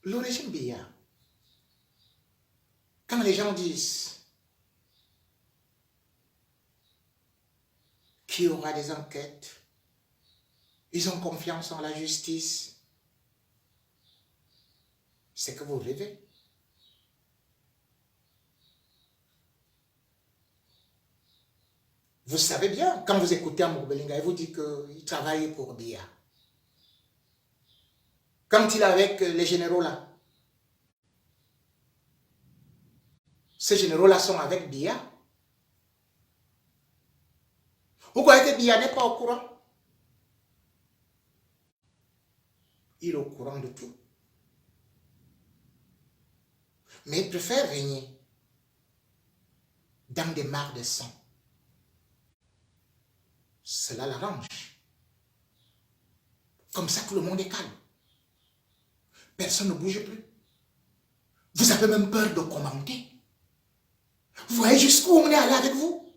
Le régime Biya, quand les gens disent qu'il y aura des enquêtes, ils ont confiance en la justice, c'est que vous rêvez. Vous savez bien, quand vous écoutez Amour Belinga, il vous dit qu'il travaille pour Biya. Quand il est avec les généraux là, ces généraux-là sont avec Biya. Vous croyez que Biya n'est pas au courant? Il est au courant de tout. Mais il préfère régner dans des mares de sang. Cela l'arrange. Comme ça, tout le monde est calme. Personne ne bouge plus. Vous avez même peur de commenter. Vous voyez jusqu'où on est allé avec vous?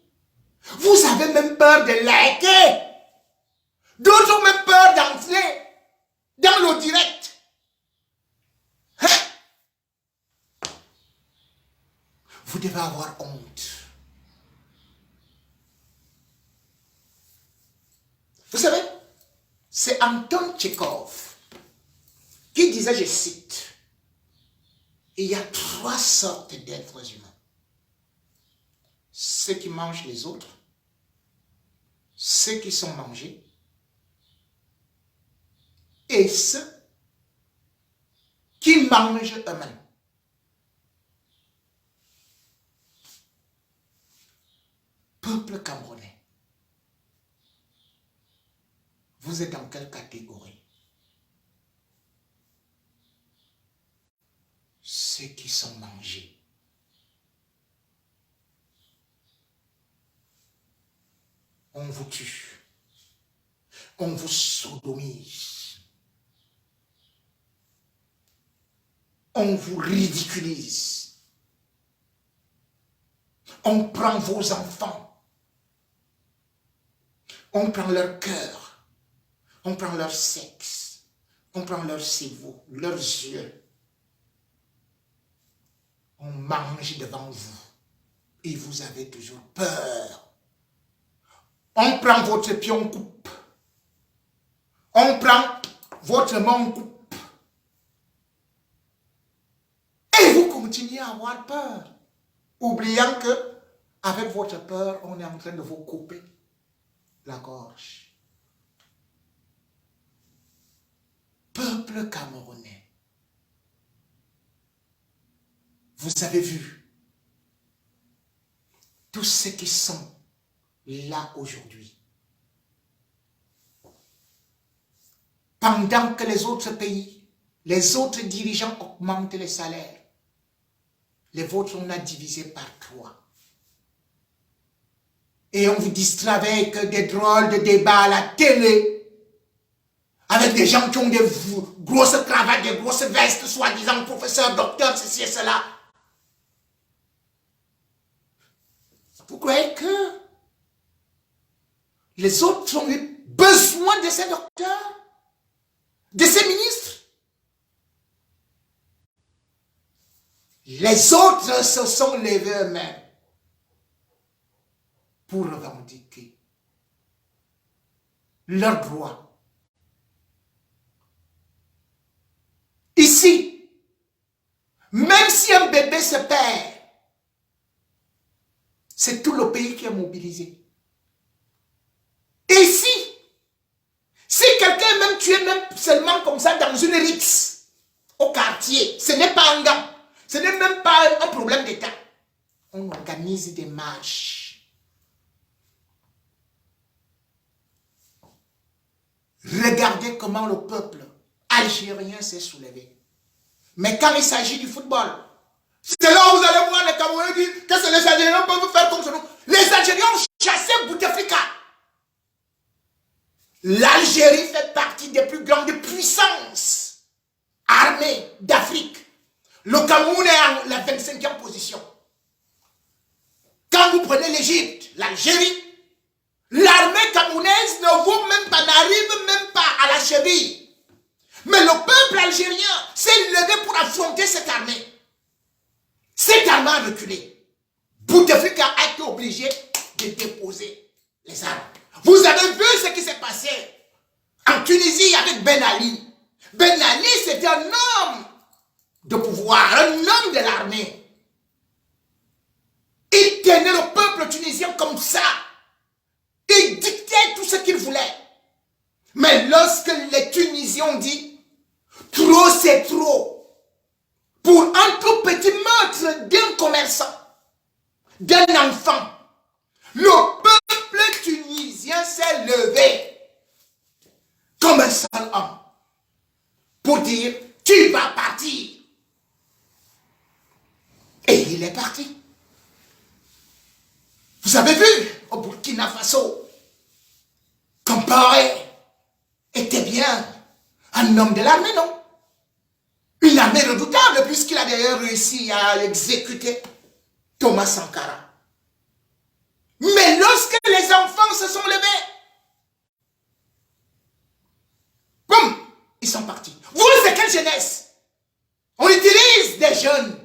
Vous avez même peur de liker. D'autres ont même peur d'entrer dans le direct. Hein? Vous devez avoir honte. Vous savez, c'est Anton Tchekhov qui disait, je cite, il y a 3 sortes d'êtres humains. Ceux qui mangent les autres, ceux qui sont mangés, et ceux qui mangent eux-mêmes. Peuple camerounais, vous êtes dans quelle catégorie? Ceux qui sont mangés. On vous tue. On vous sodomise. On vous ridiculise. On prend vos enfants. On prend leur cœur. On prend leur sexe. On prend leur cerveau, leurs yeux. On mange devant vous. Et vous avez toujours peur. On prend votre pied, on coupe. On prend votre main, on coupe. Et vous continuez à avoir peur. Oubliant que, avec votre peur, on est en train de vous couper la gorge. Peuple camerounais, vous avez vu tous ceux qui sont là aujourd'hui. Pendant que les autres pays, les autres dirigeants augmentent les salaires, les vôtres, on a divisé par 3. Et on vous distrait avec des drôles de débats à la télé, avec des gens qui ont des grosses cravates, des grosses vestes, soi-disant professeurs, docteurs, ceci et cela. Vous croyez que les autres ont eu besoin de ces docteurs, de ces ministres? Les autres se sont levés eux-mêmes pour revendiquer leurs droits. Ici, même si un bébé se perd, c'est tout le pays qui est mobilisé. Ici, si quelqu'un est même tué, même seulement comme ça dans une rixe au quartier, ce n'est pas un gars, ce n'est même pas un problème d'État. On organise des marches. Regardez comment le peuple algérien s'est soulevé. Mais quand il s'agit du football, c'est là où vous allez voir les Camerounais dire que les Algériens peuvent faire comme ça. Les Algériens ont chassé Bouteflika. L'Algérie fait partie des plus grandes puissances armées d'Afrique. Le Cameroun est en la 25e position. Quand vous prenez l'Égypte, l'Algérie, l'armée camerounaise ne vaut même pas, n'arrive même pas à la cheville. Mais le peuple algérien s'est levé pour affronter cette armée. Cette armée a reculé. Bouteflika a été obligé de déposer les armes. Vous avez vu ce qui s'est passé en Tunisie avec Ben Ali. Ben Ali, c'était un homme de pouvoir, un homme de l'armée. Il tenait le peuple tunisien comme ça. Il dictait tout ce qu'il voulait. Mais lorsque les Tunisiens ont dit, trop c'est trop, pour un tout petit meurtre d'un commerçant, d'un enfant, le peuple tunisien s'est levé comme un seul homme pour dire, tu vas partir. Et il est parti. Vous avez vu au Burkina Faso, Compaoré était bien un homme de l'armée, non? Une armée redoutable, puisqu'il a d'ailleurs réussi à exécuter Thomas Sankara. Mais lorsque les enfants se sont levés, boum, ils sont partis. Vous, c'est quelle jeunesse? On utilise des jeunes.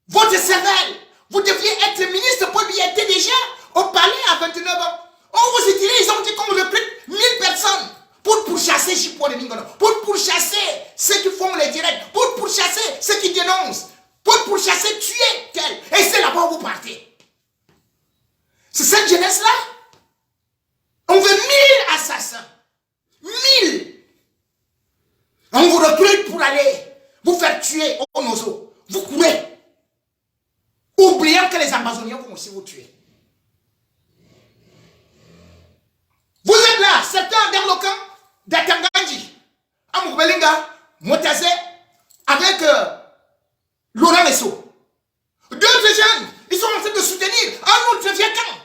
Votre cervelle, vous deviez être ministre, Paul Biya était déjà au palais à 29 ans. On vous utilise, ils ont dit qu'on recrute 1000 personnes pour pourchasser Chipo de Mingono, pour pourchasser ceux qui font les directs, pour pourchasser ceux qui dénoncent, pour pourchasser, tuer tel. Et c'est là-bas où vous partez. C'est cette jeunesse-là. On veut 1000 assassins. 1000. On vous recrute pour aller vous faire tuer au nozo. Vous courez. Oubliant que les Amazoniens vont aussi vous tuer. Vous êtes là, certains dans le camp d'Atanganji, à Moubelinga, Motazé, avec Laurent Lesso. D'autres jeunes, ils sont en train de soutenir un autre vieux camp.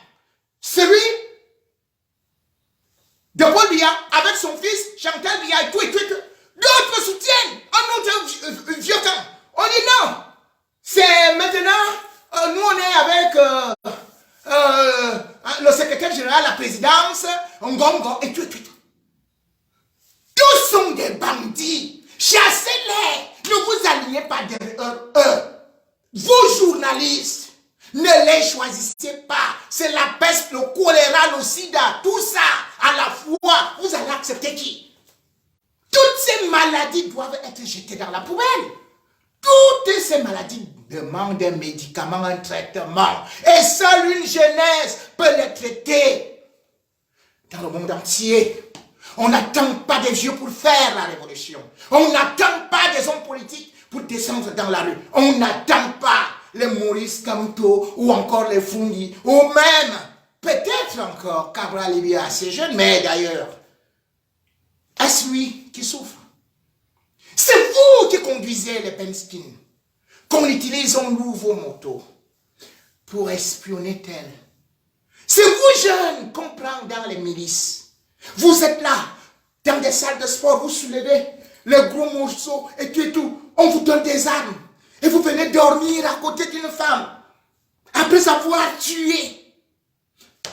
Celui de Paul Biya, avec son fils, Chantal Biya et tout et tout. D'autres soutiennent un autre vieux camp. On dit non, c'est maintenant, nous on est avec le secrétaire général, la présidence, Ngongo et tout et tout. Tous sont des bandits. Chassez-les. Ne vous alignez pas derrière eux. Vos journalistes, ne les choisissez pas. C'est la peste, le choléra, le sida, tout ça à la fois. Vous allez accepter qui? Toutes ces maladies doivent être jetées dans la poubelle. Toutes ces maladies demandent un médicament, un traitement. Et seule une jeunesse peut les traiter. Dans le monde entier, on n'attend pas des vieux pour faire la révolution. On n'attend pas des hommes politiques pour descendre dans la rue. On n'attend pas les Maurice Kamto ou encore les Fungi ou même, peut-être encore, Cabral Libya, assez jeune, mais d'ailleurs, est-ce lui qui souffre? C'est vous qui conduisez les Penspin, qu'on utilise un nouveau moto pour espionner tel. C'est vous jeunes qu'on prend dans les milices. Vous êtes là, dans des salles de sport, vous soulevez les gros morceaux et tout et tout. On vous donne des armes et vous venez dormir à côté d'une femme après avoir tué.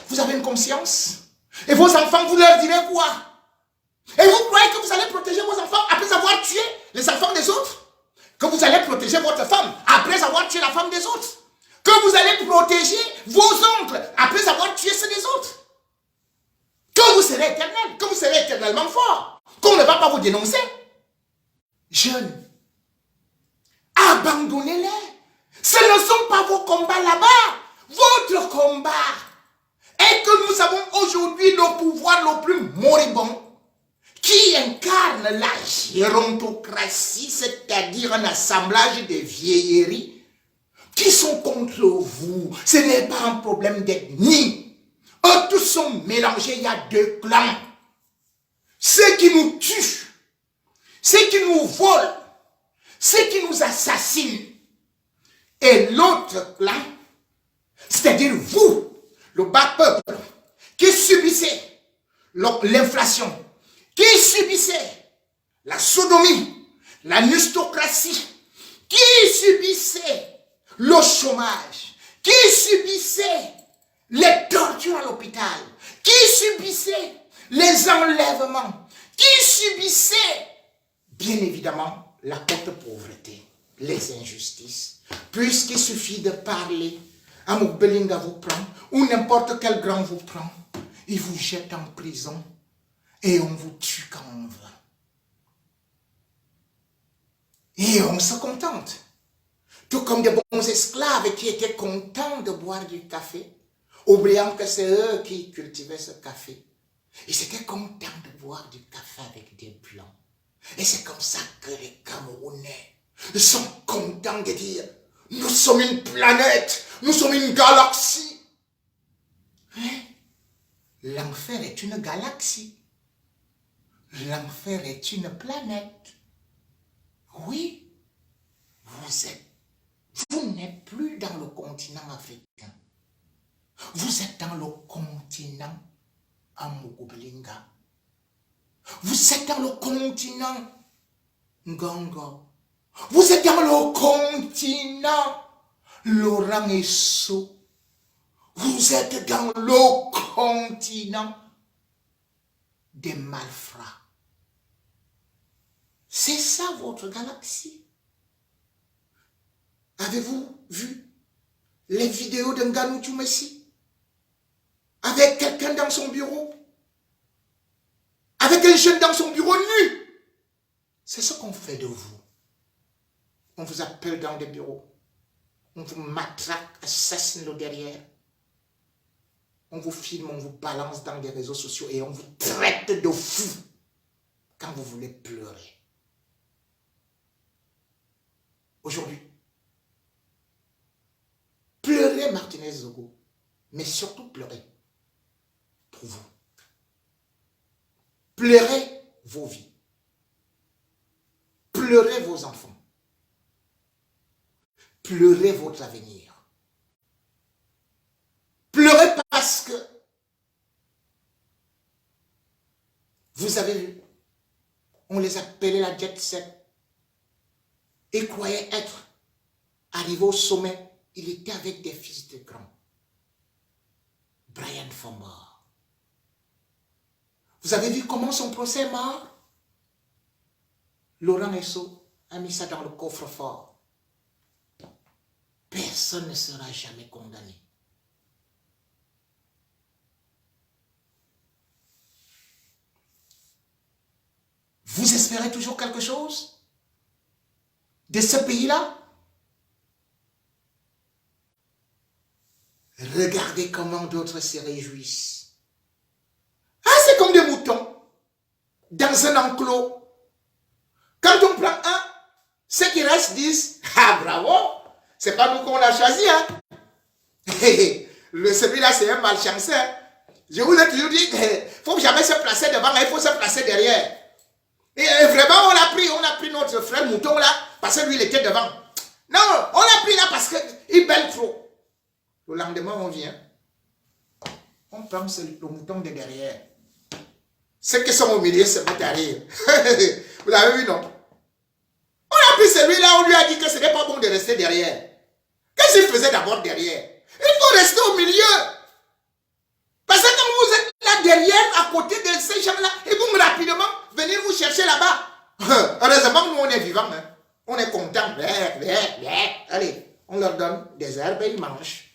Vous avez une conscience? Et vos enfants, vous leur direz quoi? Et vous croyez que vous allez protéger vos enfants après avoir tué les enfants des autres? Que vous allez protéger votre femme après avoir tué la femme des autres? Que vous allez protéger vos oncles après avoir tué ceux des autres? Que vous serez éternel, que vous serez éternellement fort, qu'on ne va pas vous dénoncer. Jeunes, abandonnez-les. Ce ne sont pas vos combats là-bas. Votre combat est que nous avons aujourd'hui le pouvoir le plus moribond qui incarne la gérontocratie, c'est-à-dire un assemblage de vieilleries qui sont contre vous. Ce n'est pas un problème d'ethnie. Eux tous sont mélangés, il y a deux clans. Ceux qui nous tuent, ceux qui nous volent, ceux qui nous assassinent. Et l'autre clan, c'est-à-dire vous, le bas peuple, qui subissez l'inflation, qui subissait la sodomie, la nustocratie, qui subissait le chômage, qui subissait les tortures à l'hôpital, qui subissait les enlèvements, qui subissait bien évidemment, la haute pauvreté, les injustices. Puisqu'il suffit de parler, un Mokbelinga vous prend, ou n'importe quel grand vous prend, il vous jette en prison et on vous tue quand on veut. Et on se contente. Tout comme des bons esclaves qui étaient contents de boire du café, oubliant que c'est eux qui cultivaient ce café. Ils étaient contents de boire du café avec des blancs. Et c'est comme ça que les Camerounais sont contents de dire, nous sommes une planète, nous sommes une galaxie. Hein? L'enfer est une galaxie. L'enfer est une planète. Oui, vous n'êtes plus dans le continent africain. Vous êtes dans le continent Amugublinga. Vous êtes dans le continent Ngongo. Vous êtes dans le continent Laurent Esso. Vous êtes dans le continent des malfrats. C'est ça votre galaxie. Avez-vous vu les vidéos de Nganou Messi avec quelqu'un dans son bureau? Avec un jeune dans son bureau nu? C'est ce qu'on fait de vous. On vous appelle dans des bureaux. On vous matraque, assassine le derrière. On vous filme, on vous balance dans des réseaux sociaux et on vous traite de fou quand vous voulez pleurer. Aujourd'hui, pleurez Martinez Zogo, mais surtout pleurez pour vous. Pleurez vos vies. Pleurez vos enfants. Pleurez votre avenir. Pleurez parce que vous avez vu, on les appelait la jet set. Et croyait être arrivé au sommet. Il était avec des fils de grands. Brian Fomba. Vous avez vu comment son procès est mort? Laurent Esso a mis ça dans le coffre-fort. Personne ne sera jamais condamné. Vous espérez toujours quelque chose de ce pays-là? Regardez comment d'autres se réjouissent. Ah, c'est comme des moutons dans un enclos. Quand on prend un, ceux qui restent disent, ah bravo, c'est pas nous qu'on a choisi, hein. Celui-là, c'est un malchanceux. Je vous ai toujours dit qu'il ne faut jamais se placer devant, il faut se placer derrière. Et vraiment, on a pris notre frère mouton là, parce que lui, il était devant. Non, on l'a pris là parce qu'il bêle trop. Le lendemain, on vient. On prend le mouton de derrière. Ceux qui sont au milieu se mettent à rire. Vous l'avez vu, non? On a pris celui-là, on lui a dit que ce n'est pas bon de rester derrière. Qu'est-ce qu'il faisait d'abord derrière? Il faut rester au milieu. Parce que quand vous êtes là derrière, à côté de ces gens-là, ils vont rapidement venir vous chercher là-bas. Heureusement, nous, on est vivants. Hein? On est contents. Allez, on leur donne des herbes et ils mangent.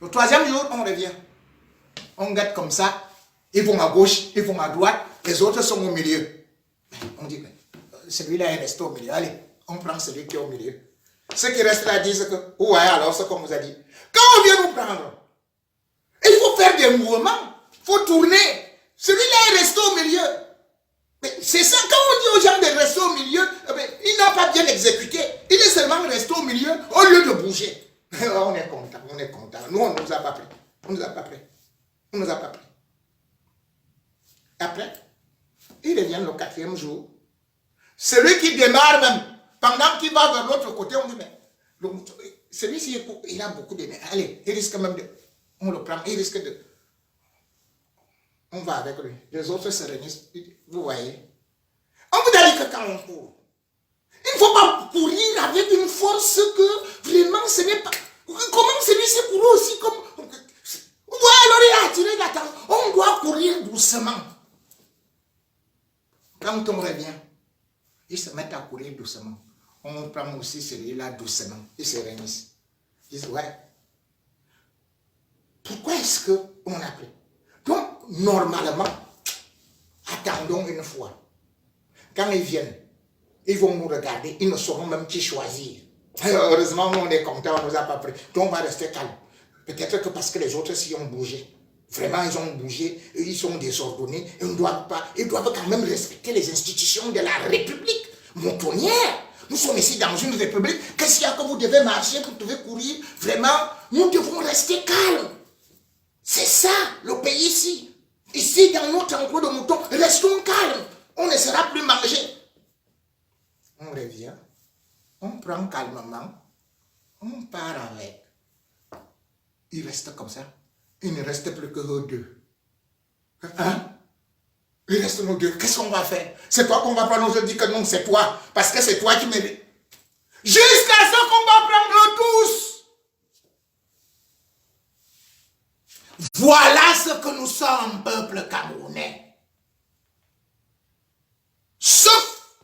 Le troisième jour, on revient. On gâte comme ça. Ils vont à gauche, ils vont à droite. Les autres sont au milieu. On dit, celui-là est resté au milieu. Allez, on prend celui qui est au milieu. Ceux qui restent là disent que, ouais, alors c'est comme vous a dit. Quand on vient nous prendre, il faut faire des mouvements. Il faut tourner. Celui-là est resté au milieu. Mais c'est ça, quand on dit aux gens de rester au milieu, il n'a pas bien exécuté. Il est seulement resté au milieu au lieu de bouger. On est content, on est content. Nous, on ne nous a pas pris. On ne nous a pas pris. On ne nous a pas pris. Après, il revient le quatrième jour. Celui qui démarre même, pendant qu'il va vers l'autre côté, on dit, mais celui-ci, il a beaucoup d'énergie. Allez, il risque même de... On le prend, il risque de... On va avec lui. Les autres se réunissent. Vous voyez. On vous a dit que quand on court, il ne faut pas courir avec une force que vraiment ce n'est pas... Comment celui-ci court aussi comme... Ouais, alors il a attiré l'attention. On doit courir doucement. Quand on revient, ils se mettent à courir doucement. On prend aussi celui-là doucement. Ils se réunissent. Ils disent, ouais. Pourquoi est-ce qu'on a pris? Donc, normalement, attendons une fois. Quand ils viennent, ils vont nous regarder. Ils ne sauront même qui choisir. Heureusement, on est content, on ne nous a pas pris. Donc, on va rester calme. Peut-être que parce que les autres s'y ont bougé. Vraiment, ils ont bougé, ils sont désordonnés. Ils doivent quand même respecter les institutions de la République moutonnière. Nous sommes ici dans une république. Qu'est-ce qu'il y a que vous devez marcher, vous devez courir? Vraiment, nous devons rester calmes. C'est ça, le pays ici. Ici, dans notre enclos de moutons, restons calmes. On ne sera plus mangé. On revient, on prend calmement, on part avec. Il reste comme ça. Il ne reste plus que nous deux. Hein? Il reste nous deux. Qu'est-ce qu'on va faire? C'est toi qu'on va prendre. Je dis que non, c'est toi. Parce que c'est toi qui mérites. Jusqu'à ce qu'on va prendre tous. Voilà ce que nous sommes, peuple camerounais. Sauf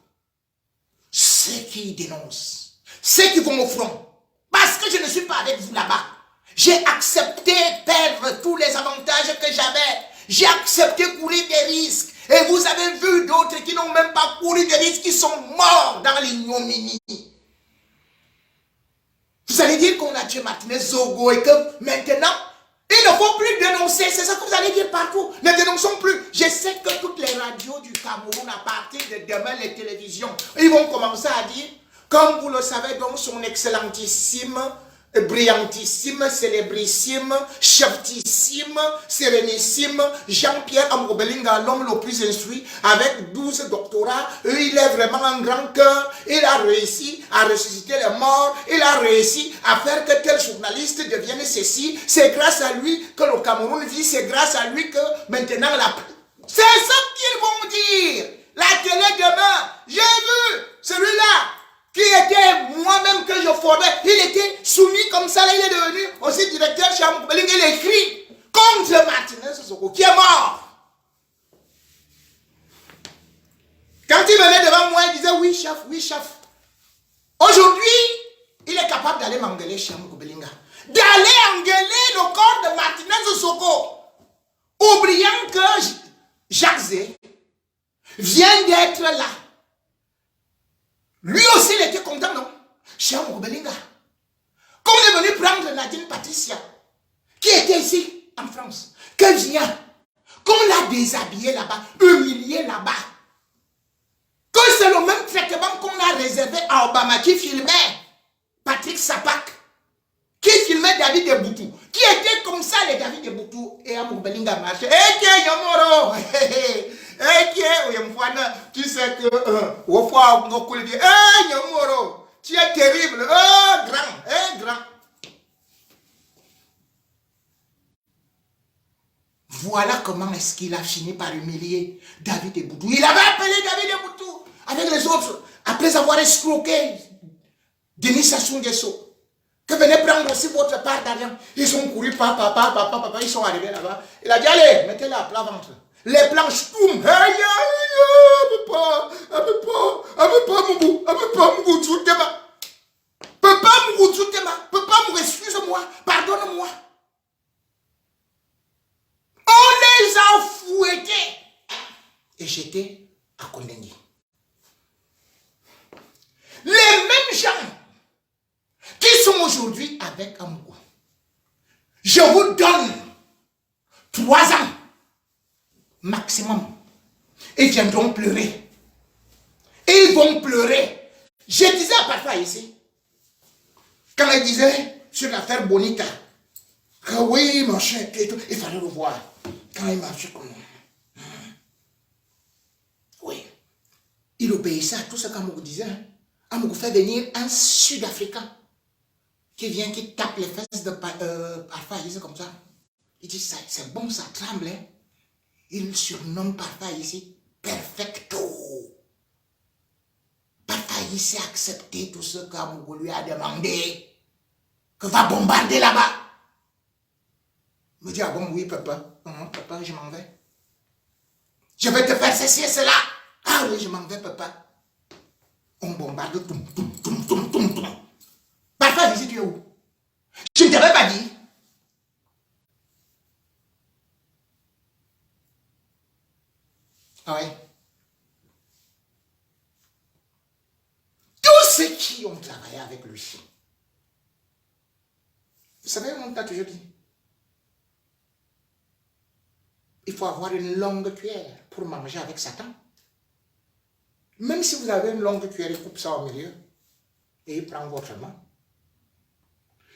ceux qui dénoncent, ceux qui vont au front. Parce que je ne suis pas avec vous là-bas. J'ai accepté perdre tous les avantages que j'avais. J'ai accepté courir des risques. Et vous avez vu d'autres qui n'ont même pas couru des risques, qui sont morts dans l'ignominie. Vous allez dire qu'on a tué Martinez Zogo et que maintenant, il ne faut plus dénoncer. C'est ça que vous allez dire partout. Ne dénonçons plus. Je sais que toutes les radios du Cameroun, à partir de demain, les télévisions, ils vont commencer à dire, comme vous le savez, donc son excellentissime, brillantissime, célébrissime, cheftissime, sérénissime, Jean-Pierre Amourbelinga, l'homme le plus instruit, avec 12 doctorats, il est vraiment un grand cœur, il a réussi à ressusciter les morts, il a réussi à faire que tel journaliste devienne ceci, c'est grâce à lui que le Cameroun vit, c'est grâce à lui que maintenant la... C'est ça qu'ils vont dire. La télé demain, j'ai vu celui-là, qui était moi-même que je formais, il était soumis comme ça, là, il est devenu aussi directeur chez Amourbeling, il écrit contre Martinez Sissoko, qui est mort. Quand il venait devant moi, il disait oui chef, oui chef. Aujourd'hui, il est capable d'aller m'engueuler chez Amourbelinga, d'aller engueuler le corps de Martinez Sissoko, oubliant que Jacques Zé vient d'être là. Lui aussi, il était content, non? Chez Amourbelinga. Quand on est venu prendre Nadine Patricia, qui était ici, en France, que vient, qu'on l'a déshabillé là-bas, humilié là-bas, que c'est le même traitement qu'on a réservé à Obama, qui filmait Patrick Sapak, qui filmait David Eboutou, qui était comme ça, les David Eboutou, et Amourbelinga marchait. Eh, qui est Yomoro? Tu sais que tu es terrible, grand. Voilà comment est-ce qu'il a fini par humilier David Eboutou. Il avait appelé David Eboutou avec les autres, après avoir escroqué Denis Sassou Nguesso, que venez prendre aussi votre part d'argent. Ils ont couru, papa, ils sont arrivés là-bas. Il a dit, allez, mettez-la à plat ventre. Les planches, toum, excuse-moi, pardonne-moi. On les a fouettés et jetés à Kondengui. Les mêmes gens qui sont aujourd'hui avec Amoukou, je vous donne 3 ans maximum. Ils viendront pleurer. Ils vont pleurer. Je disais à parfois ici, quand il disait sur l'affaire Bonica, que oui, mon cher, il fallait le voir. Quand il marchait comme oui, il obéissait à tout ce qu'Amoukou disait. Amoukou fait venir un Sud-Africain qui vient, qui tape les fesses de parfois, il disait comme ça. Il dit, c'est bon, ça tremble, hein. Il surnomme parfois ici Perfecto. Parfois ici accepter tout ce qu'Amoukou lui a demandé, que va bombarder là-bas. Il me dit, ah bon, oui, papa. Papa, je m'en vais. Je vais te faire ceci et cela. Ah Allez, je m'en vais, papa. On bombarde, tout. Parfois, je dis, tu es où? Je ne t'avais pas dit. Ah ouais. Tous ceux qui ont travaillé avec lui, vous savez, on t'a toujours dit, il faut avoir une longue cuillère pour manger avec Satan. Même si vous avez une longue cuillère, il coupe ça au milieu et il prend votre main.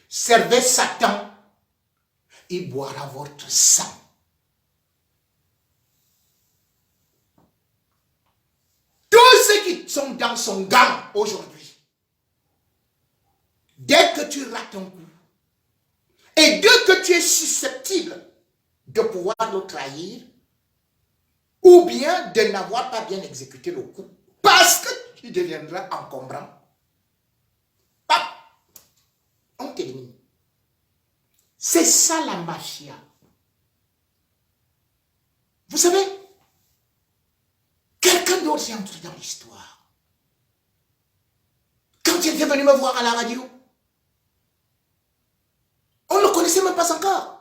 Servez Satan, il boira votre sang. Tous ceux qui sont dans son gang aujourd'hui, dès que tu rates un coup, et dès que tu es susceptible de pouvoir le trahir, ou bien de n'avoir pas bien exécuté le coup, parce que tu deviendras encombrant, pap, on t'élimine. C'est ça la mafia. Vous savez, quelqu'un d'autre est entré dans l'histoire. Quand il est venu me voir à la radio, on ne le connaissait même pas encore.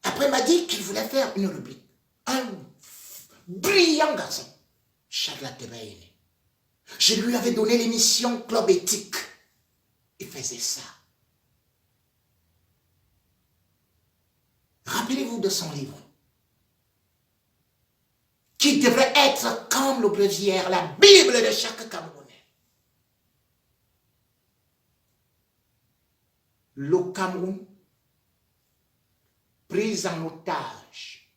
Après, il m'a dit qu'il voulait faire une rubrique. Un brillant garçon, Charles Tebaïne. Je lui avais donné l'émission Club Éthique. Il faisait ça. Rappelez-vous de son livre, qui devrait être comme le bréviaire, la Bible de chaque Camerounais. Le Cameroun, pris en otage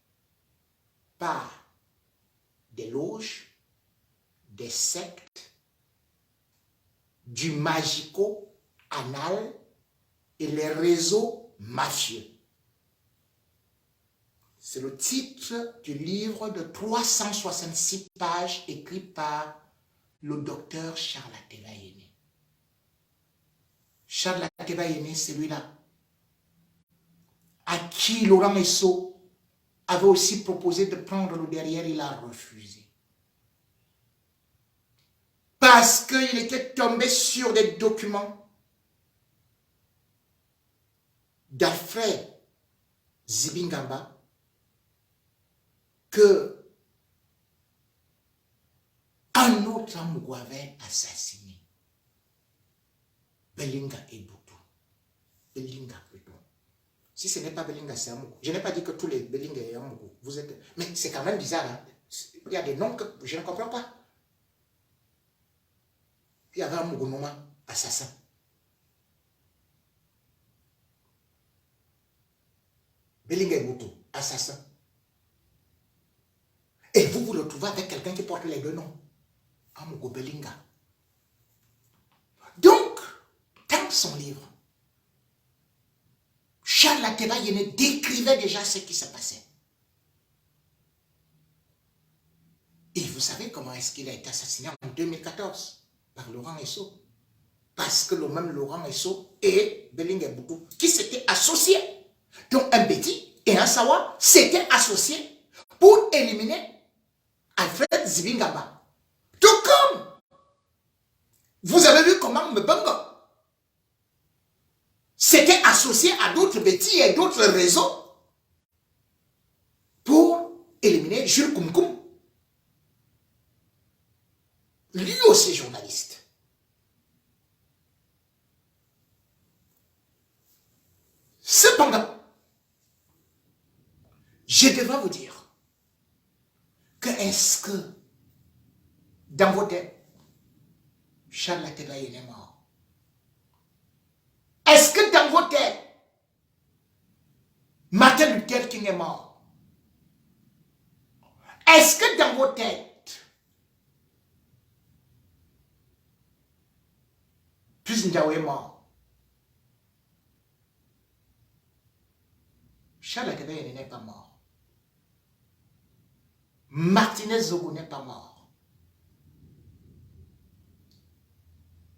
par des loges, des sectes, du magico-anal et les réseaux mafieux. C'est le titre du livre de 366 pages écrit par le docteur Charles Tebaïne. Charles Tebaïne, celui-là, à qui Laurent Esso avait aussi proposé de prendre le derrière, il a refusé. Parce qu'il était tombé sur des documents d'Alfred Zibingamba que un autre Amougou avait assassiné. Belinga et Boutou. Belinga plutôt. Si ce n'est pas Belinga, c'est Amougou. Je n'ai pas dit que tous les Belinga et Amougou, vous êtes... Mais c'est quand même bizarre. Hein? Il y a des noms que je ne comprends pas. Il y avait Amougou Noma, assassin. Belinga et Boutou, assassin. Et vous vous retrouvez avec quelqu'un qui porte les deux noms. Amougou Belinga. Donc, dans son livre, Charles Tebaïne décrivait déjà ce qui se passait. Et vous savez comment est-ce qu'il a été assassiné en 2014 par Laurent Esso. Parce que le même Laurent Esso et Belinga Boutou qui s'étaient associés. Donc un Betty et un Sawa s'étaient associés pour éliminer Alfred Zibingaba. Tout comme vous avez vu comment Mbongo s'était associé à d'autres Betty et d'autres réseaux pour éliminer Jules Koumkoum. Lui aussi journaliste. Cependant, je devrais vous dire que est-ce que dans vos têtes, Charles Tebaïne est mort? Est-ce que dans vos têtes, Martin Luther King est mort? Est-ce que dans vos têtes, Plus Ndiaye est mort? Charles Tebaïne n'est pas mort. Martinez Zogo n'est pas mort.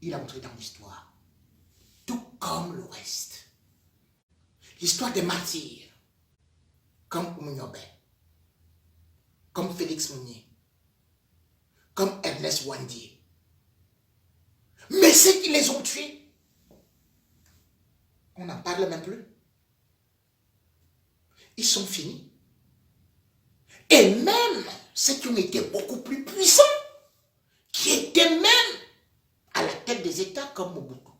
Il est entré dans l'histoire. Tout comme le reste. L'histoire des martyrs. Comme Oumounyobé. Comme Félix Mounier. Ernest Ouandié. Mais ceux qui les ont tués, on n'en parle même plus. Ils sont finis. Et même ceux qui ont été beaucoup plus puissants, qui étaient même à la tête des États comme Mobutu,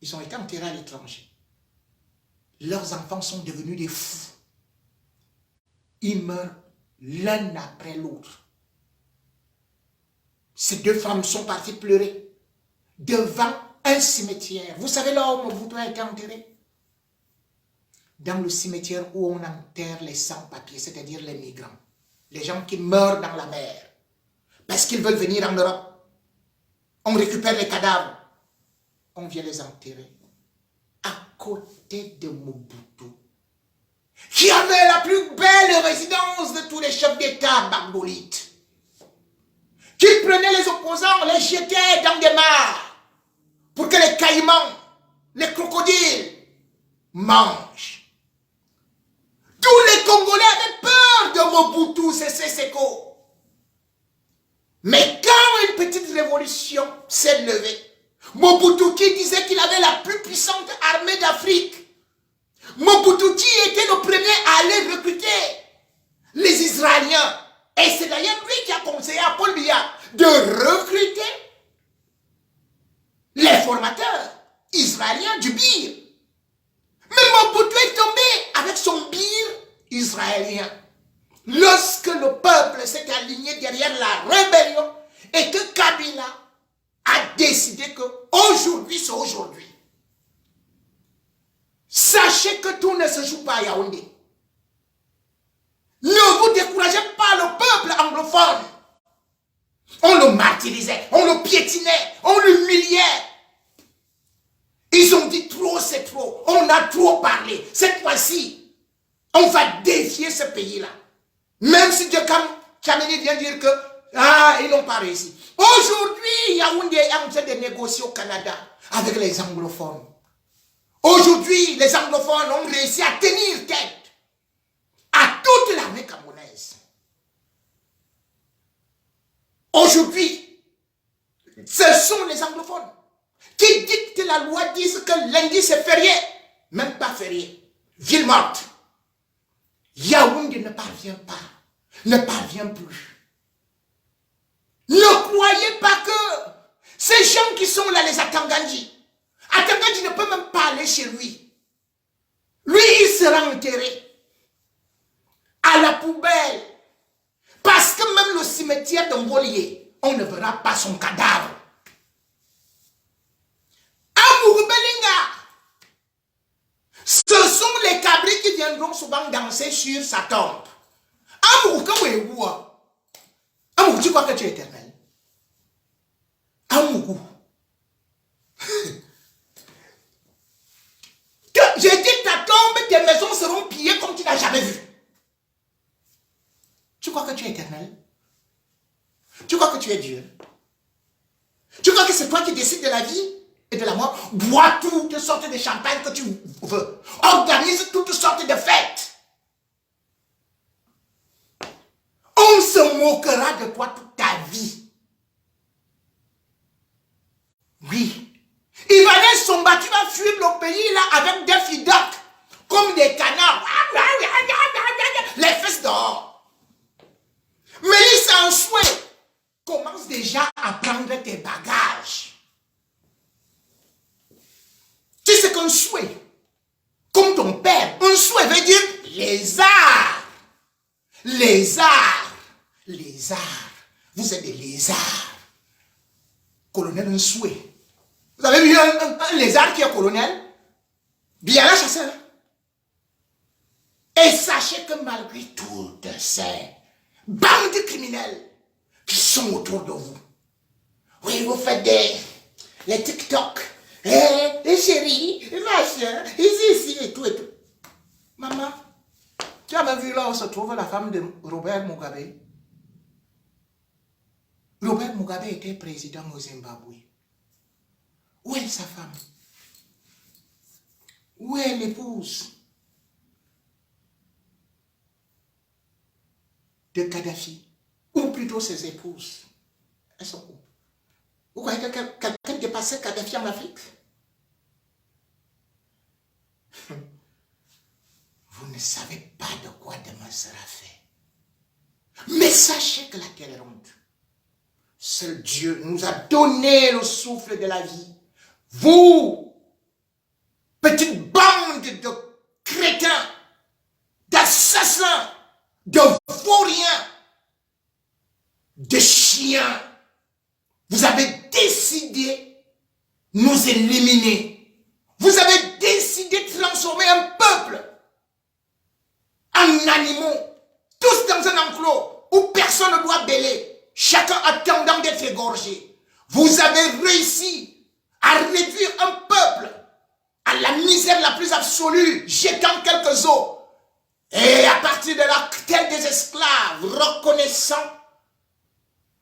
ils ont été enterrés à l'étranger. Leurs enfants sont devenus des fous. Ils meurent l'un après l'autre. Ces deux femmes sont parties pleurer devant un cimetière. Vous savez là où Mobutu a été enterré? Dans le cimetière où on enterre les sans-papiers, c'est-à-dire les migrants. Les gens qui meurent dans la mer. Parce qu'ils veulent venir en Europe. On récupère les cadavres. On vient les enterrer. À côté de Mobutu, qui avait la plus belle résidence de tous les chefs d'État bangolites, qui prenait les opposants, les jetait dans des mares, pour que les caïmans, les crocodiles, mangent. Tous les Congolais avaient peur de Mobutu Sese Seko. Mais quand une petite révolution s'est levée, Mobutu qui disait qu'il avait la plus puissante armée d'Afrique, Mobutu qui était le premier à aller recruter les Israéliens, et c'est d'ailleurs lui qui a conseillé à Paul Biya de recruter les formateurs israéliens du Bir. Mais Mobutu est tombé avec son Bir israélien. Lorsque le peuple s'est aligné derrière la rébellion et que Kabila a décidé que aujourd'hui c'est aujourd'hui. Sachez que tout ne se joue pas à Yaoundé. Ne vous découragez pas, le peuple anglophone. On le martyrisait, on le piétinait, on l'humiliait. Ils ont dit trop, c'est trop. On a trop parlé. Cette fois-ci, on va défier ce pays-là. Même si Kameni vient dire que ils n'ont pas réussi. Aujourd'hui, Yaoundé est en train de négocier au Canada avec les anglophones. Aujourd'hui, les anglophones ont réussi à tenir tête à toute l'armée camerounaise. Aujourd'hui, ce sont les anglophones qui dictent la loi, disent que lundi c'est férié, même pas férié, ville morte. Yaoundé ne parvient pas, ne parvient plus. Ne croyez pas que ces gens qui sont là, les Atangandji ne peut même pas aller chez lui. Lui, il sera enterré à la poubelle. Parce que même le cimetière de Mbolié, on ne verra pas son cadavre. Amouroubelinga, ce sont les cabris qui viendront souvent danser sur sa tombe. Amourou, comment est où? Amourou, tu crois que tu es éternel? Amourou. J'ai dit ta tombe, tes maisons seront pillées comme tu n'as jamais vu. Tu crois que tu es éternel? Tu crois que tu es Dieu? Tu crois que c'est toi qui décides de la vie et de la mort? Bois toutes sortes de champagne que tu veux. Organise toutes sortes de fêtes. On se moquera de toi toute ta vie. Oui. Ivanez Somba, tu vas fuir le pays là avec des fidocs, comme des canards. Les fesses dehors. Mais il s'en souhaite. Commence déjà à prendre tes bagages. Tu sais qu'un souhait, comme ton père, un souhait veut dire lézard. Lézard. Lézard. Vous êtes des lézards. Colonel, un souhait. Vous avez vu un lézard qui est colonel? Bien là, chasseur. Et sachez que malgré toutes ces bandes criminelles qui sont autour de vous, oui, vous faites les TikTok, les chéris, les machins, ici, et tout, et tout. Maman, tu as même vu là où se trouve la femme de Robert Mugabe? Robert Mugabe était président au Zimbabwe. Où est sa femme? Où est l'épouse de Kadhafi? plutôt ses épouses. Elles sont où? Vous croyez que quelqu'un qui est passé Kadhafi en Afrique? Vous ne savez pas de quoi demain sera fait. Mais sachez que la terre est ronde. Seul Dieu nous a donné le souffle de la vie. Vous, petite bande de crétins, d'assassins, de vauriens, de chiens, vous avez décidé de nous éliminer. Vous avez décidé de transformer un peuple en animaux, tous dans un enclos où personne ne doit bêler, chacun attendant d'être égorgé. Vous avez réussi à réduire un peuple à la misère la plus absolue, jetant quelques os. Et à partir de là, tels des esclaves reconnaissants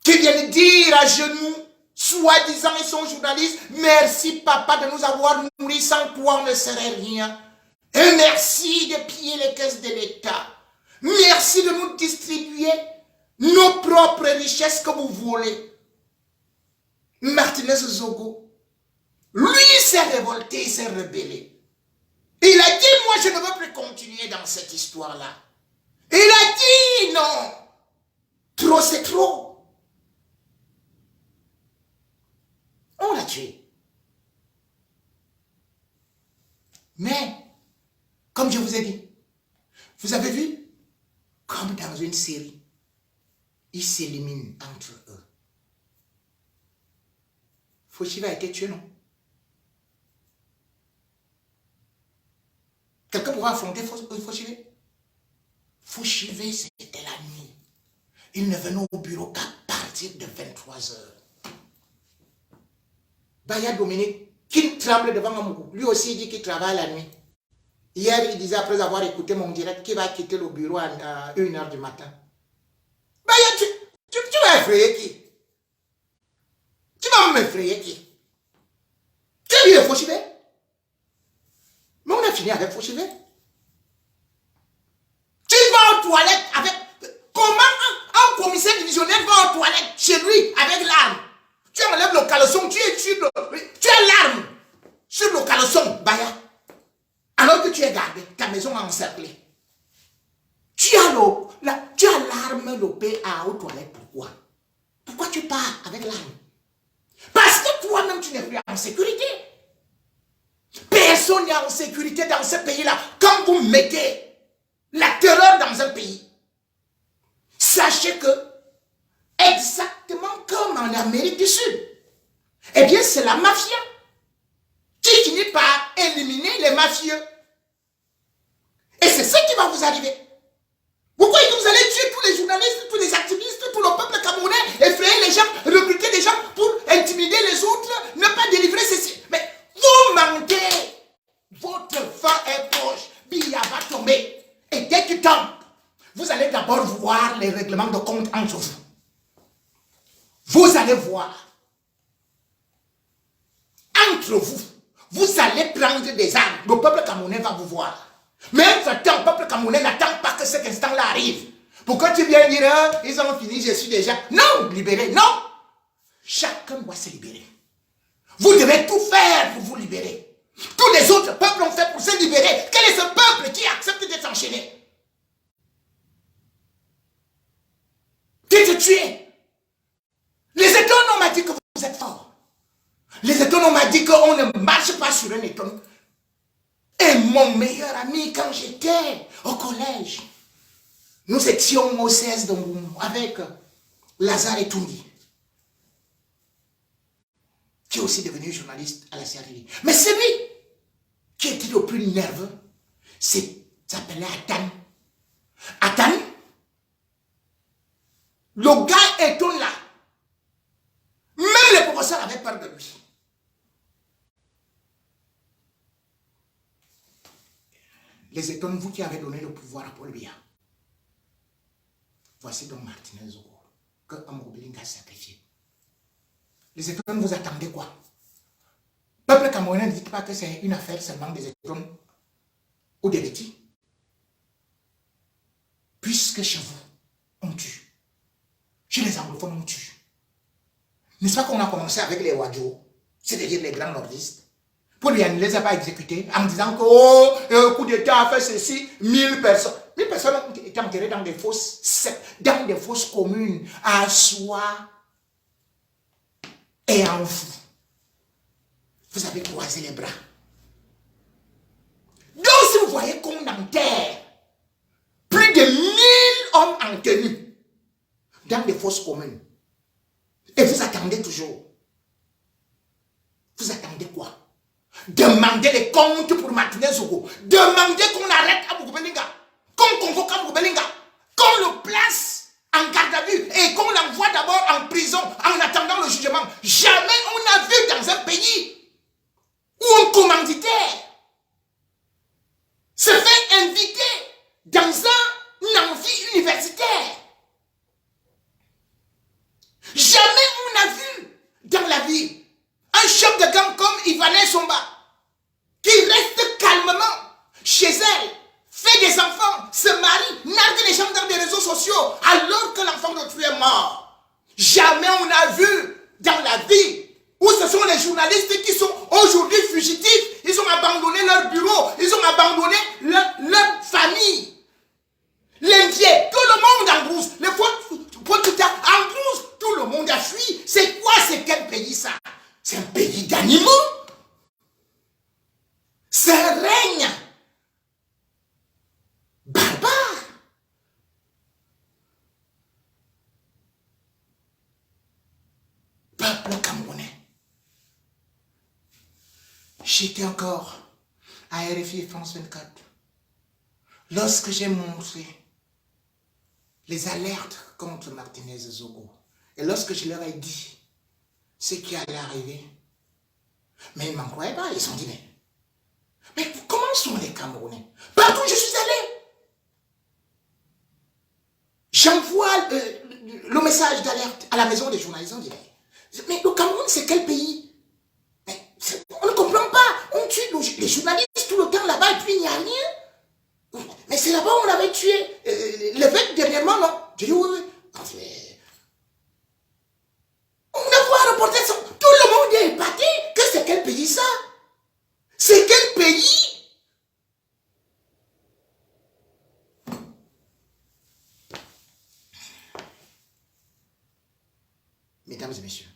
qui viennent dire à genoux, soi-disant ils sont journalistes, merci papa de nous avoir nourris, sans toi on ne serait rien. Et merci de piller les caisses de l'État. Merci de nous distribuer nos propres richesses que vous voulez. Martinez Zogo, lui s'est révolté, il s'est rebellé. Il a dit, moi je ne veux plus continuer dans cette histoire-là. Il a dit non. Trop c'est trop. On l'a tué. Mais, comme je vous ai dit, vous avez vu, comme dans une série, ils s'éliminent entre eux. Foshive a été tué, non? Quelqu'un pourra affronter Foshive? Foshive, c'était la nuit. Il ne venait au bureau qu'à partir de 23 h. Baya Dominique, qui tremble devant Amoukou, lui aussi il dit qu'il travaille la nuit. Hier, il disait, après avoir écouté mon direct, qu'il va quitter le bureau à 1 h du matin. Baya, tu vas effrayer qui? Tu vas m'effrayer qui? Tu as vu le Foshive? Mais on a fini avec Foshive. Tu vas aux toilettes avec... Comment un commissaire divisionnaire va aux toilettes chez lui avec l'arme? Tu enlèves le caleçon, tu as l'arme sur le caleçon, Baya. Alors que tu es gardé, ta maison encerclée. Tu as l'arme, le PA aux toilettes. Pourquoi? Pourquoi tu pars avec l'arme? Parce que toi-même, tu n'es plus en sécurité. Personne n'est en sécurité dans ce pays-là. Quand vous mettez la terreur dans un pays, sachez que, exactement comme en Amérique du Sud, eh bien, c'est la mafia qui finit par éliminer les mafieux. Et c'est ce qui va vous arriver. Vous croyez que vous allez tuer tous les journalistes, tous les activistes, tout le peuple camerounais, effrayer les gens, recruter des gens pour intimider les autres, ne pas délivrer ceci. Mais vous mentez. Votre fin est proche. Billa va tomber. Et dès qu'il tombe, vous allez d'abord voir les règlements de compte entre vous. Vous allez voir. Entre vous, vous allez prendre des armes. Le peuple camerounais va vous voir. Mais entre-temps, le peuple camerounais n'attend pas que cet instant-là arrive. Pourquoi tu viens dire, ils ont fini, je suis déjà... Non, libéré, non. Chacun doit se libérer. Vous devez tout faire pour vous libérer. Tous les autres peuples ont fait pour se libérer. Quel est ce peuple qui accepte d'être enchaîné? Tu te tues. Les étoiles m'ont dit que vous êtes forts. Les étoiles m'ont dit qu'on ne marche pas sur un éton. Et mon meilleur ami, quand j'étais au collège, nous étions au CS d'Ongoumou avec Lazare Etundi, qui est aussi devenu journaliste à la CRI. Mais celui qui était le plus nerveux, s'appelait Atan. Atan, le gars étonne là. Même les professeurs avaient peur de lui. Les étonnes, vous qui avez donné le pouvoir à Paul Biya. Voici donc Martinez Zogo, que Amobiling a sacrifié. Les étonnes, vous attendez quoi? Peuple camerounais, ne dites pas que c'est une affaire seulement des étonnes ou des petits. Puisque chez vous, on tue. Chez les anglophones, on tue. N'est-ce pas qu'on a commencé avec les Wadjo, c'est-à-dire les grands nordistes, pour lui ne les a pas exécutés en disant que, oh, coup d'État a fait ceci, 1000 personnes. 1000 personnes ont été enterrées dans des fosses communes, à soi et en vous. Vous avez croisé les bras. Donc, si vous voyez qu'on enterre plus de 1000 hommes en tenue dans des fosses communes, et vous attendez toujours, vous attendez quoi? Demandez les comptes pour Martinez Zogo. Demandez qu'on arrête Abou Belinga, qu'on convoque Abou Belinga, qu'on le place en garde à vue et qu'on l'envoie d'abord en prison en attendant le jugement. Jamais on a vu dans un pays où un commanditaire se fait inviter dans un amphi universitaire. Jamais on a vu dans la vie un chef de gang comme Ivanel Somba qui reste calmement chez elle, fait des enfants, se marie, nargue les gens dans des réseaux sociaux alors que l'enfant d'autrui est mort. Jamais on a vu dans la vie où ce sont les journalistes qui sont aujourd'hui fugitifs, ils ont abandonné leur bureau, ils ont abandonné leur famille. L'Indien, tout le monde en brousse, les en brousse, tout le monde a fui. C'est quoi, c'est quel pays ça? C'est un pays d'animaux. C'est un règne barbare. Peuple camerounais. J'étais encore à RFI France 24 lorsque j'ai montré les alertes contre Martinez Zogo. Et lorsque je leur ai dit ce qui allait arriver, mais ils ne m'en croyaient pas. Ils se sont dit, mais comment sont les Camerounais? Partout où je suis allé, j'envoie le message d'alerte à la maison des journalistes. On dit, mais le Cameroun, c'est quel pays? On ne comprend pas. On tue les journalistes tout le temps là-bas et puis il n'y a rien. Mais c'est là-bas où on avait tué l'évêque dernièrement, non? J'ai dit, oui, oui. On a vu un reportage, tout le monde est épaté. Que c'est quel pays ça? C'est quel pays? Mesdames et messieurs,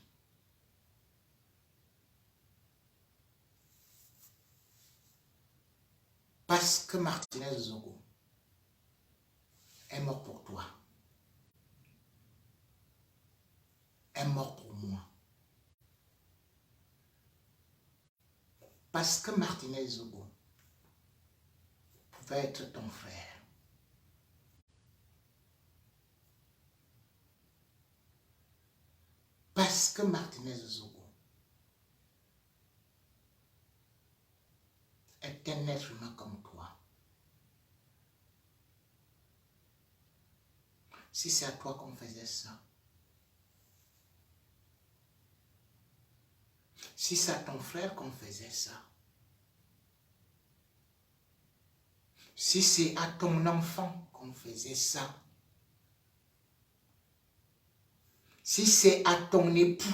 parce que Martinez Zogo est mort pour toi, est mort pour moi. Parce que Martinez Zogo pouvait être ton frère. Parce que Martinez Zogo est un être humain comme toi. Si c'est à toi qu'on faisait ça, si c'est à ton frère qu'on faisait ça, si c'est à ton enfant qu'on faisait ça, si c'est à ton époux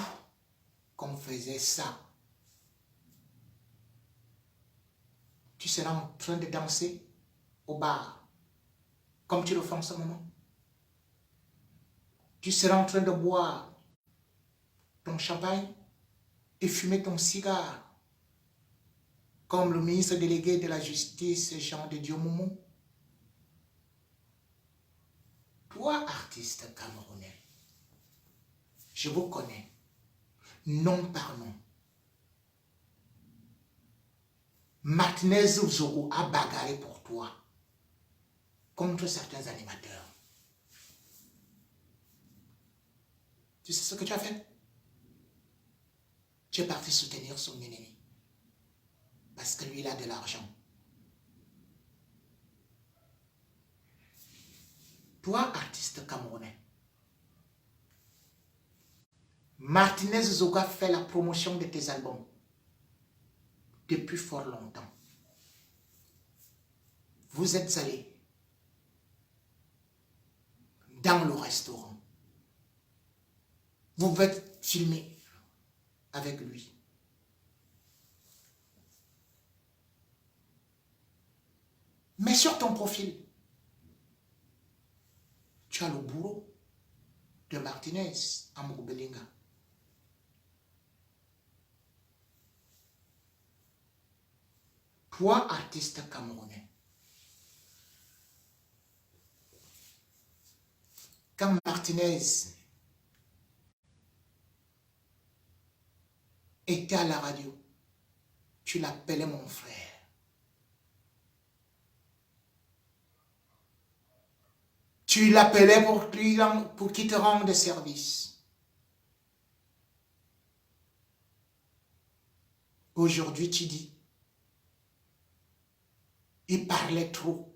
qu'on faisait ça, tu seras en train de danser au bar, comme tu le fais en ce moment. Tu seras en train de boire ton champagne et fumer ton cigare, comme le ministre délégué de la Justice, Jean de Dieu Moumou. Toi, artiste camerounais, je vous connais, nom par nom. Martinez Zogo a bagarré pour toi contre certains animateurs. Tu sais ce que tu as fait? Tu es parti soutenir son ennemi. Parce que lui, il a de l'argent. Toi, artiste camerounais, Martinez Zogo a fait la promotion de tes albums depuis fort longtemps. Vous êtes allé dans le restaurant. Vous pouvez filmer avec lui. Mais sur ton profil, tu as le boulot de Martinez à Mourbelinga. Toi, artiste camerounais, quand Martinez était à la radio, tu l'appelais mon frère. Tu l'appelais pour qu'il te rende service. Aujourd'hui, tu dis, il parlait trop.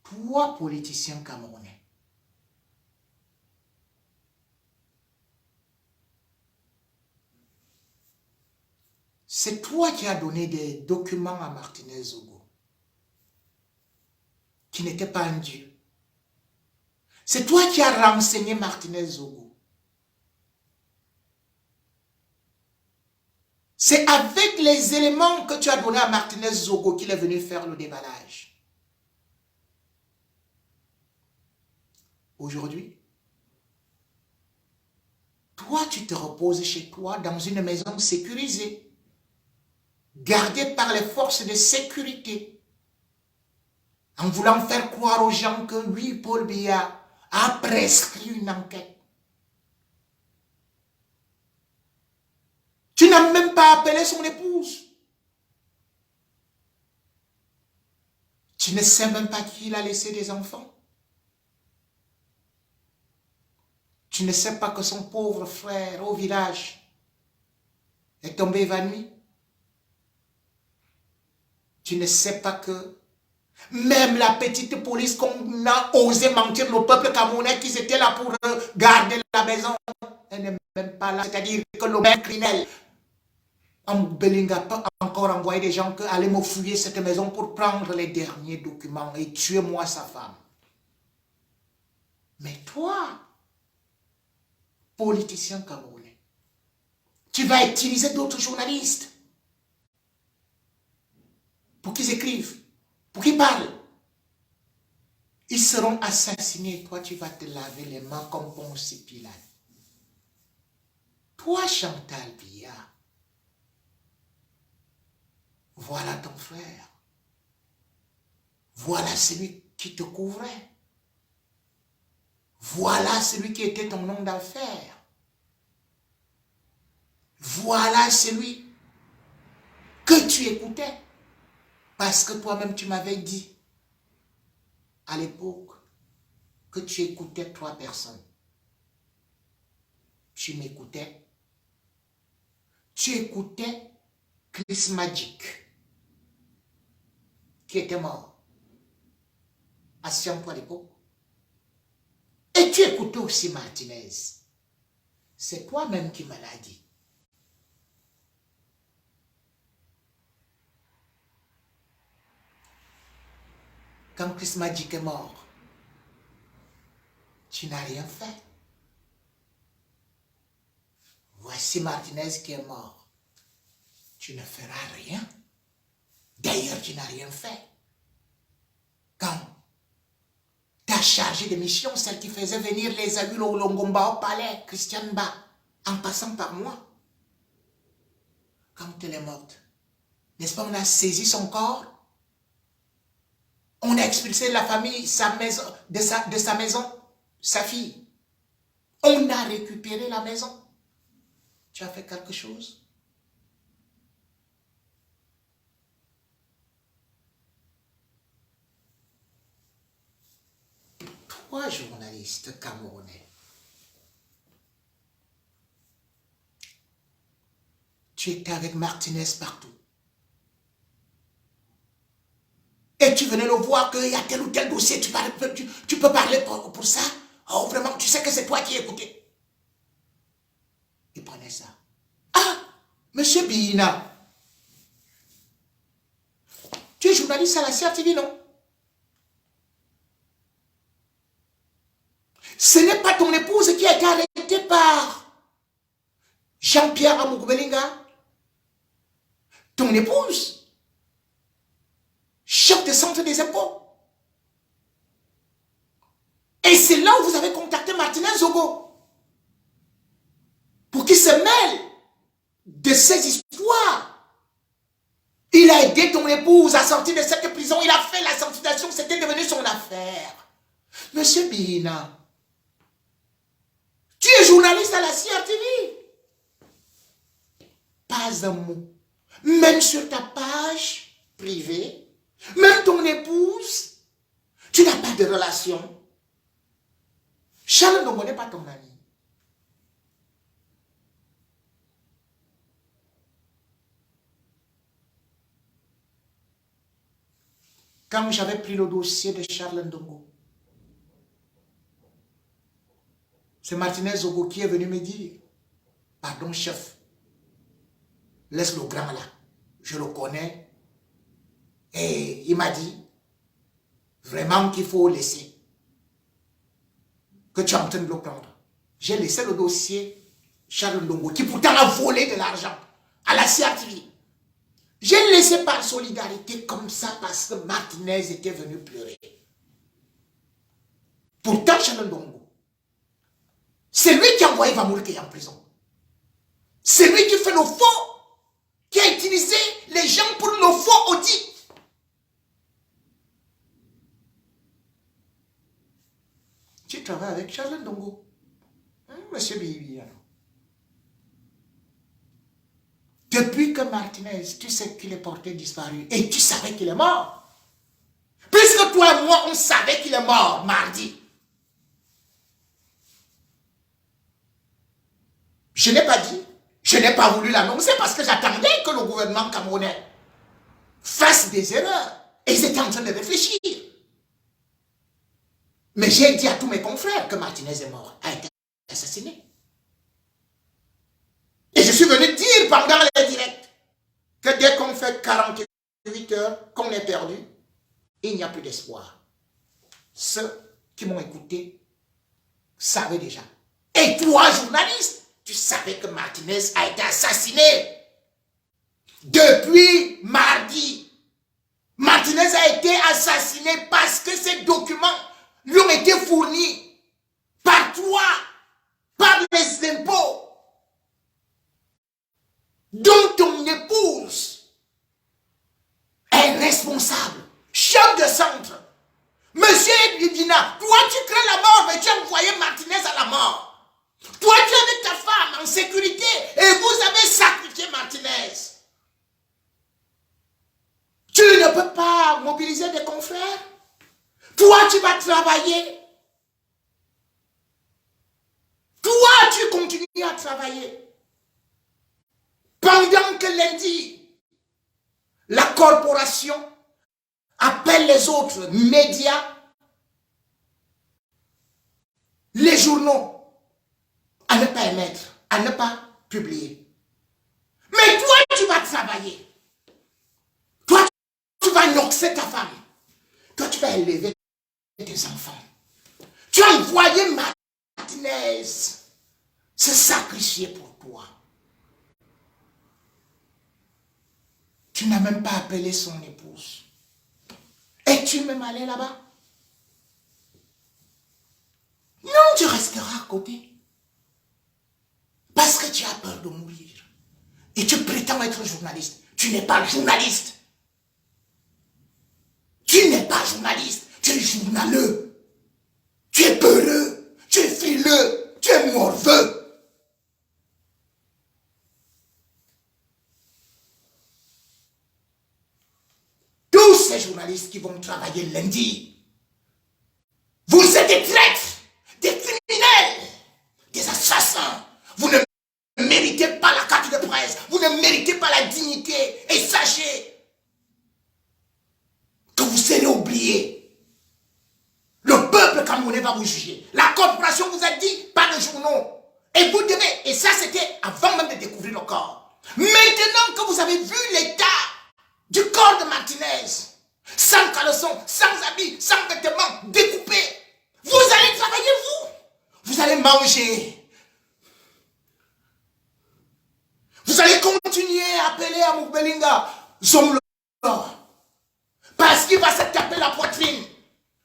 Toi, politicien camerounais, c'est toi qui as donné des documents à Martinez Zogo, qui n'était pas un dieu. C'est toi qui as renseigné Martinez Zogo. C'est avec les éléments que tu as donnés à Martinez Zogo qu'il est venu faire le déballage. Aujourd'hui, toi, tu te reposes chez toi dans une maison sécurisée, gardée par les forces de sécurité, en voulant faire croire aux gens que oui, Paul Biya a prescrit une enquête. Tu n'as même pas appelé son épouse. Tu ne sais même pas qui il a laissé des enfants. Tu ne sais pas que son pauvre frère au village est tombé évanoui. Tu ne sais pas que même la petite police qu'on a osé mentir le peuple camerounais qui était là pour garder la maison, elle n'est même pas là. C'est-à-dire que le même criminel en Belinga peut encore envoyer des gens qui allaient me fouiller cette maison pour prendre les derniers documents et tuer moi sa femme. Mais toi, politicien camerounais, tu vas utiliser d'autres journalistes pour qu'ils écrivent, pour qu'ils parlent. Ils seront assassinés. Toi, tu vas te laver les mains comme Ponce Pilate. Toi, Chantal Biya, voilà ton frère. Voilà celui qui te couvrait. Voilà celui qui était ton homme d'affaires. Voilà celui que tu écoutais. Parce que toi-même, tu m'avais dit à l'époque que tu écoutais 3 personnes. Tu m'écoutais. Tu écoutais Chris Magic, qui était mort. Associant-toi à l'époque. Et tu écoutais aussi Martinez. C'est toi-même qui me l'as dit. Quand Chris Magic est mort, tu n'as rien fait. Voici Martinez qui est mort. Tu ne feras rien. D'ailleurs, tu n'as rien fait. Quand ta chargée de mission, celle qui faisait venir les adultes au Longomba au palais, Christiane Ba, en passant par moi, quand elle est morte, n'est-ce pas, on a saisi son corps, on a expulsé la famille, sa maison, de sa maison, sa fille. On a récupéré la maison. Tu as fait quelque chose? Toi, journaliste camerounais, tu étais avec Martinez partout. Et tu venais le voir qu'il y a tel ou tel dossier, tu peux parler pour ça. Oh, vraiment, tu sais que c'est toi qui écoutais. Il prenait ça. Ah, monsieur Bina, tu es journaliste à la CRTV, non? Ce n'est pas ton épouse qui a été arrêtée par Jean-Pierre Amouroubelinga. Ton épouse, chef de centre des impôts. Et c'est là où vous avez contacté Martinez Zogo pour qu'il se mêle de ces histoires. Il a aidé ton épouse à sortir de cette prison. Il a fait la sanctification. C'était devenu son affaire. Monsieur Bihina, tu es journaliste à la CRTV. Pas un mot. Même sur ta page privée, même ton épouse, tu n'as pas de relation. Charles Ndongo n'est pas ton ami. Quand j'avais pris le dossier de Charles Ndongo, c'est Martinez Zogo qui est venu me dire, pardon chef, laisse le grand là, je le connais. Et il m'a dit, vraiment qu'il faut laisser, que tu es en train de le prendre. J'ai laissé le dossier Charles Ndongo, qui pourtant a volé de l'argent à la CRTV. J'ai laissé par solidarité comme ça parce que Martinez était venu pleurer. Pourtant, Charles Ndongo, c'est lui qui a envoyé Vamoulke en prison. C'est lui qui fait le faux, qui a utilisé les gens pour le faux audit. Tu travailles avec Charles Ndongo, monsieur Bibi. Depuis que Martinez, tu sais qu'il est porté disparu et tu savais qu'il est mort. Puisque toi et moi, on savait qu'il est mort mardi. Je n'ai pas dit, je n'ai pas voulu l'annoncer parce que j'attendais que le gouvernement camerounais fasse des erreurs. Et ils étaient en train de réfléchir. Mais j'ai dit à tous mes confrères que Martinez est mort, a été assassiné. Et je suis venu dire pendant les directs que dès qu'on fait 48 heures, qu'on est perdu, il n'y a plus d'espoir. Ceux qui m'ont écouté savaient déjà. Et toi, journaliste, tu savais que Martinez a été assassiné. Depuis mardi, Martinez a été assassiné parce que ces documents lui ont été fournis par toi, par les impôts, dont ton épouse est responsable, chef de centre. Monsieur Bidina, toi tu crées la mort, mais tu as envoyé Martinez à la mort. Toi tu es avec ta femme en sécurité et vous avez sacrifié Martinez. Tu ne peux pas mobiliser des confrères. Toi tu vas travailler. Toi tu continues à travailler. Pendant que lundi, la corporation appelle les autres médias, les journaux, à ne pas émettre, à ne pas publier. Mais toi, tu vas travailler. Toi, tu vas noxer ta femme. Toi, tu vas élever tes enfants. Tu as envoyé Martinez se sacrifier pour toi. Tu n'as même pas appelé son épouse. Es-tu même allé là-bas? Non, tu resteras à côté. Parce que tu as peur de mourir. Et tu prétends être journaliste. Tu n'es pas journaliste. Tu n'es pas journaliste. Tu es journaleux. Tu es peureux. Tu es frileux. Tu es morveux. Tous ces journalistes qui vont travailler lundi, vous êtes des traîtres, des criminels, des assassins. Vous ne méritez pas la carte de presse, vous ne méritez pas la dignité. Et sachez que vous serez oubliés. Le peuple camerounais va vous juger. La corporation vous a dit par les journaux. Et vous devez, et ça c'était avant même de découvrir le corps. Maintenant que vous avez vu l'état du corps de Martinez, sans caleçon, sans habit, sans vêtements, découpé, vous allez travailler vous. manger. Vous allez continuer à appeler à Moubelinga Zomlo. Parce qu'il va se taper la poitrine.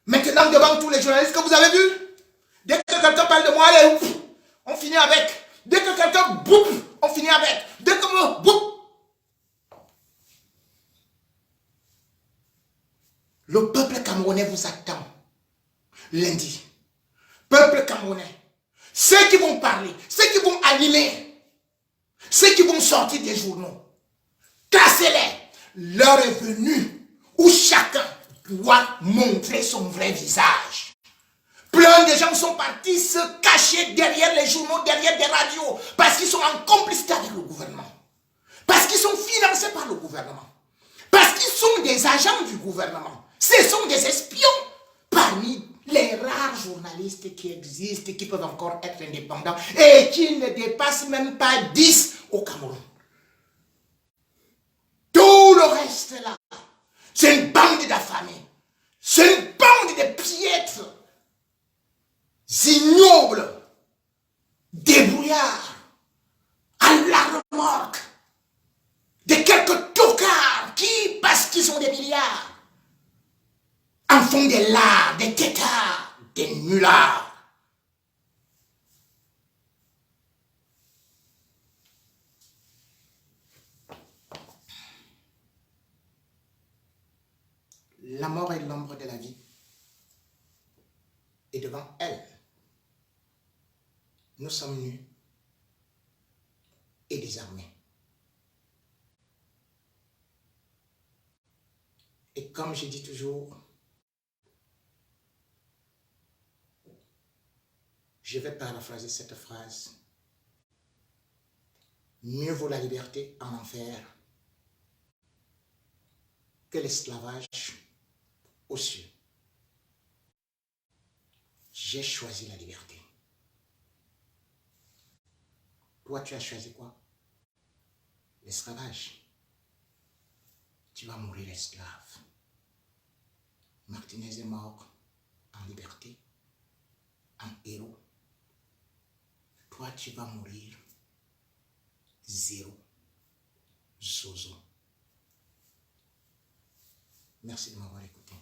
Maintenant, devant tous les journalistes que vous avez vus, dès que quelqu'un parle de moi, allez, on finit avec. Dès que quelqu'un boum, on finit avec. Dès que moi, boum. Le peuple camerounais vous attend lundi. Peuple camerounais. Ceux qui vont parler, ceux qui vont animer, ceux qui vont sortir des journaux, cassez-les. L'heure est venue où chacun doit montrer son vrai visage. Plein de gens sont partis se cacher derrière les journaux, derrière des radios, parce qu'ils sont en complicité avec le gouvernement. Parce qu'ils sont financés par le gouvernement. Parce qu'ils sont des agents du gouvernement. Ce sont des espions parmi les rares journalistes qui existent, qui peuvent encore être indépendants et qui ne dépassent même pas 10 au Cameroun. Tout le reste là, c'est une bande d'affamés. C'est une bande de piètres, ignobles, débrouillards, à la remorque, de quelques tocards qui, parce qu'ils ont des milliards, en font des lards, des têtards, des nullards. La mort est l'ombre de la vie. Et devant elle, nous sommes nus et désarmés. Et comme je dis toujours, je vais paraphraser cette phrase. Mieux vaut la liberté en enfer que l'esclavage aux cieux. J'ai choisi la liberté. Toi, tu as choisi quoi? L'esclavage. Tu vas mourir esclave. Martinez est mort en liberté, en héros. Toi, tu vas mourir zéro, zozo. Merci de m'avoir écouté.